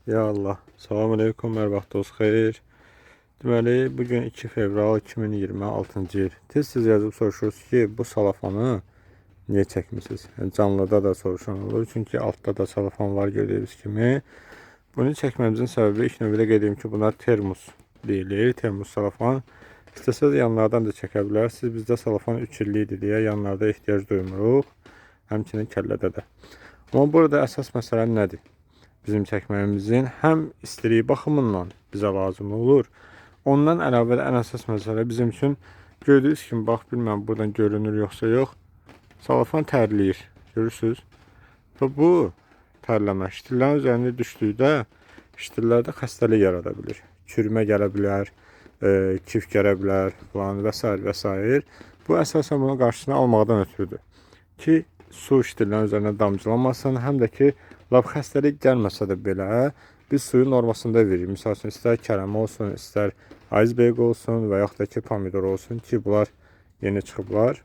Ya Allah. Salam aleyküm, hər vaxtınız xeyir. Deməli, bugün 2 fevral 2026-cı il. Tez-tez yazıb soruşursunuz ki, bu salafanı niyə çəkmisiniz? Yəni, canlıda da soruşan olur. Çünki altda da salafan var gördüyünüz kimi. Bunu çəkmemizin səbəbi ilk növbədə qeyd edim ki, bunlar termos deyilir. Termos salafan. İstəsəz yanlardan da çəkə bilərsiniz. Bizdə salafan 3 illikdir deyə yanlarda ehtiyac duymuruq. Həmçinin kəllədə də. Amma burada əsas məsələ nədir? Bizim çəkməyimizin həm istilik baxımından bizə lazım olur. Ondan əlavə də ən əsas məsələ bizim üçün gördüyünüz kimi, bax, bilməm buradan görünür yoxsa yox, salafan tərləyir. Görürsünüz? Və bu tərləmə ştillərin üzərində düşdükdə ştillərdə xəstəlik yarada bilir. Çürümə gələ bilər, kif gələ bilər falan və s. və s. Bu əsasən bunun qarşısını almaqdan ötürüdür ki, su ştillərin üzərinə damcılanmasın, həm də ki, lap xəstəlik gəlməsə də belə biz suyu normasında veririk. Misal üçün, istər kələmə olsun, istər iceberg olsun və yaxud da ki, pomidor olsun ki, bunlar yeni çıxıblar.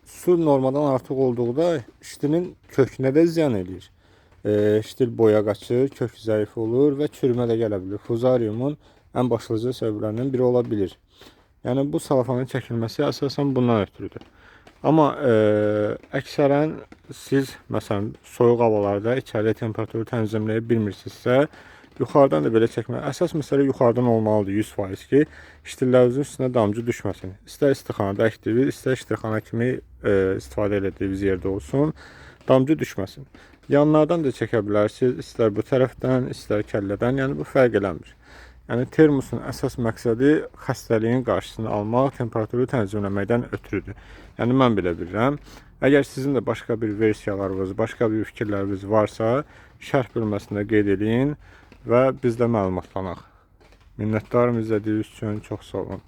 Su normadan artıq olduğunda ştilin kökünə də ziyan edir. Ştil boya qaçır, kök zəif olur və çürümə də gələ bilir. Fuzariumun ən başlıca səbəblərindən biri ola bilir. Yəni, bu salafanın çəkilməsi əsasən bundan ötürüdür. Amma əksərən siz, məsələn, soyuq havalarda içəridə temperaturu tənzimləyə bilmirsinizsə, yuxarıdan da belə çəkmək. Əsas məsələ yuxarıdan olmalıdır 100% ki, ştillərinizin üstünə damcı düşməsin. İstər istixanada əkdiyiniz, istər iştirxana kimi istifadə etdiyiniz yerdə olsun, damcı düşməsin. Yanlardan da çəkə bilərsiniz, istər bu tərəfdən, istər kəllədən, yəni bu fərq eləmir. Yəni, termosun əsas məqsədi xəstəliyin qarşısını almaq, temperaturu tənzimləməkdən ötürüdür. Yəni, mən belə bilirəm. Əgər sizin də başqa bir versiyalarınız, başqa bir fikirləriniz varsa, şərh bölməsində qeyd edin və biz də məlumatlanaq. Minnətdarım izlədiyiniz üçün, çox sağ olun.